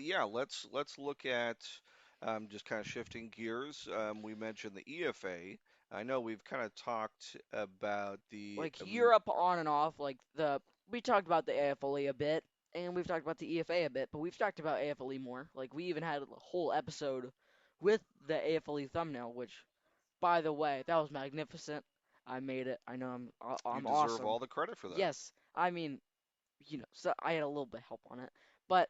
yeah, let's look at just kind of shifting gears. We mentioned the EFA. I know we've kind of talked about the Like Europe on and off. We talked about the AFLE a bit, and we've talked about the EFA a bit, but we've talked about AFLE more. Like we even had a whole episode with the AFLE thumbnail, which, by the way, that was magnificent. I made it. I know you I'm deserve awesome. all the credit for that. Yes, I mean, so I had a little bit of help on it, but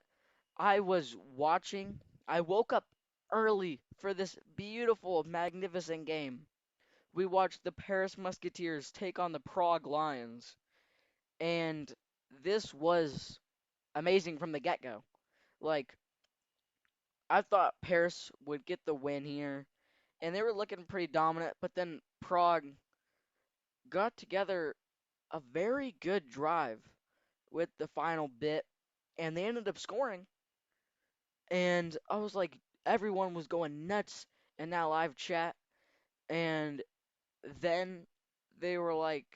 I was watching. I woke up early for this beautiful, magnificent game. We watched the Paris Musketeers take on the Prague Lions, and this was amazing from the get-go. Like, I thought Paris would get the win here, and they were looking pretty dominant, but then Prague got together a very good drive with the final bit, and they ended up scoring. And I was like, everyone was going nuts in that live chat, and then they were like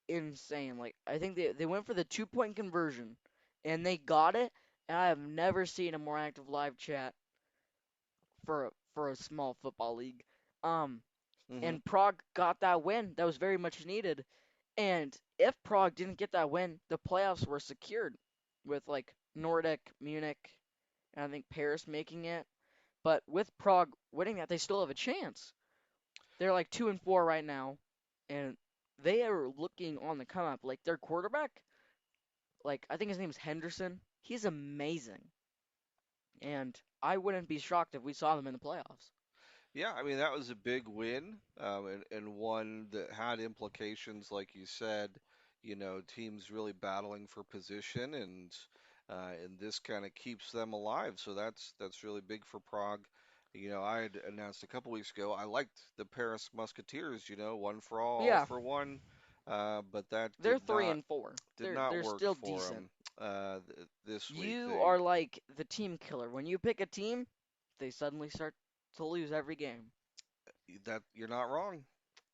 insane. Like, I think they went for the 2 point conversion, and they got it. And I have never seen a more active live chat for a small football league. Um, Hmm. and Prague got that win. That was very much needed. And if Prague didn't get that win, the playoffs were secured with like Nordic, Munich, and I think Paris making it. But with Prague winning that, they still have a chance. They're like 2-4 right now, and they are looking on the come up. Like their quarterback, like I think his name is Henderson. He's amazing, and I wouldn't be shocked if we saw them in the playoffs. Yeah, I mean that was a big win, and one that had implications, like you said, teams really battling for position, and this kind of keeps them alive. So that's really big for Prague. I had announced a couple weeks ago I liked the Paris Musketeers. One for all Yeah, for one, but that they're did three not and four. did They're not they're work still for decent. them this week. You They are like the team killer. When you pick a team, they suddenly start to lose every game. that You're not wrong.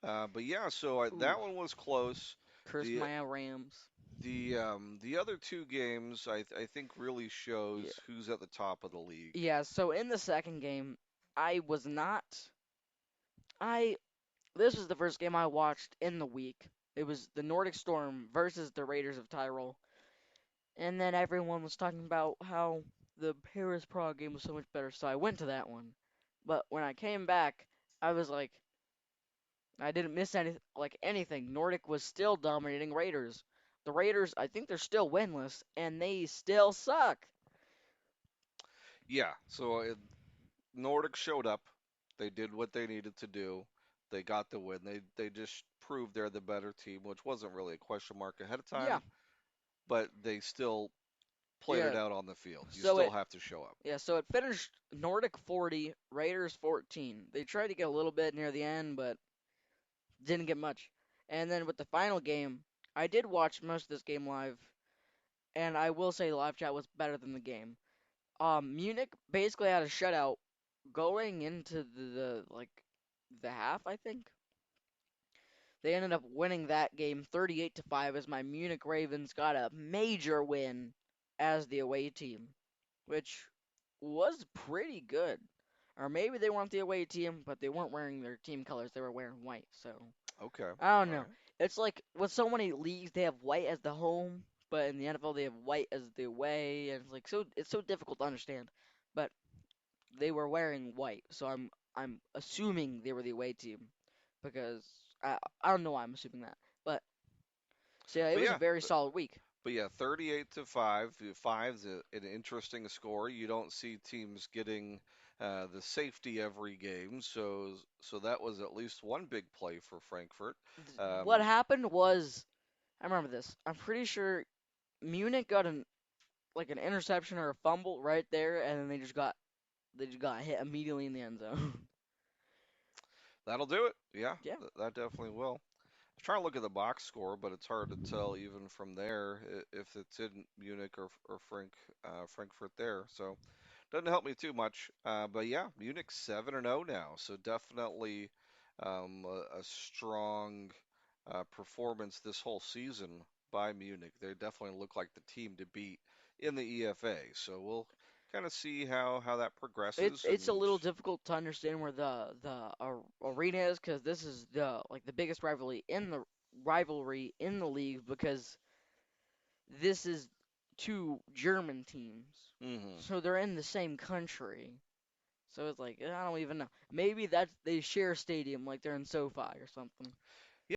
But yeah, so Ooh, that one was close. curse The my Rams. the other two games I think really Yeah, shows who's at the top of the league. yeah. So in the second game, I was not. I This was the first game I watched in the week. It was the Nordic Storm versus the Raiders of Tyrol. And then everyone was talking about how the Paris Prague game was so much better, so I went to that one. But when I came back, I was like, I didn't miss anything. Nordic was still dominating Raiders. The Raiders, I think they're still winless, and they still suck. Yeah, so Nordic showed up. They did what they needed to do. They got the win. They just proved they're the better team, which wasn't really a question mark ahead of Yeah, time, but they still played it yeah. out on the field. You So still it, have to show up. so it finished Nordic 40, Raiders 14. They tried to get a little bit near the end, but didn't get much. And then with the final game, I did watch most of this game live, and I will say the live chat was better than the game. Munich basically had a shutout going into the half, I think. They ended up winning that game 38-5 as my Munich Ravens got a major win as the away team, which was pretty good. Or maybe they weren't the away team, but they weren't wearing their team colors. They were wearing white. So Okay, I don't all know. right. It's like with so many leagues, they have white as the home, but in the NFL they have white as the away, and it's so difficult to understand. But they were wearing white, so I'm assuming they were the away team because I don't know why I'm assuming that. But so yeah, it But was a yeah, very solid week. But yeah, 38 to 5. Five's an interesting score. You don't see teams getting the safety every game, so that was at least one big play for Frankfurt. What Um, happened was I remember this. I'm pretty sure Munich got an interception or a fumble right there, and then they just got hit immediately in the end zone. that'll do it. Yeah, Yeah. that definitely will. I was trying to look at the box score, but it's hard to tell even from there if it's in Munich or Frankfurt there. So doesn't help me too much. But yeah, Munich's 7-0 now, so definitely a strong performance this whole season by Munich. They definitely look like the team to beat in the EFA. So we'll kind of see how that It's progresses. it's a And little difficult to understand where the arena is because this is the biggest rivalry in the league because this is two German teams, mhm. so they're in the same country. So it's like I don't even know. Maybe that's they share a stadium like they're in SoFi or something.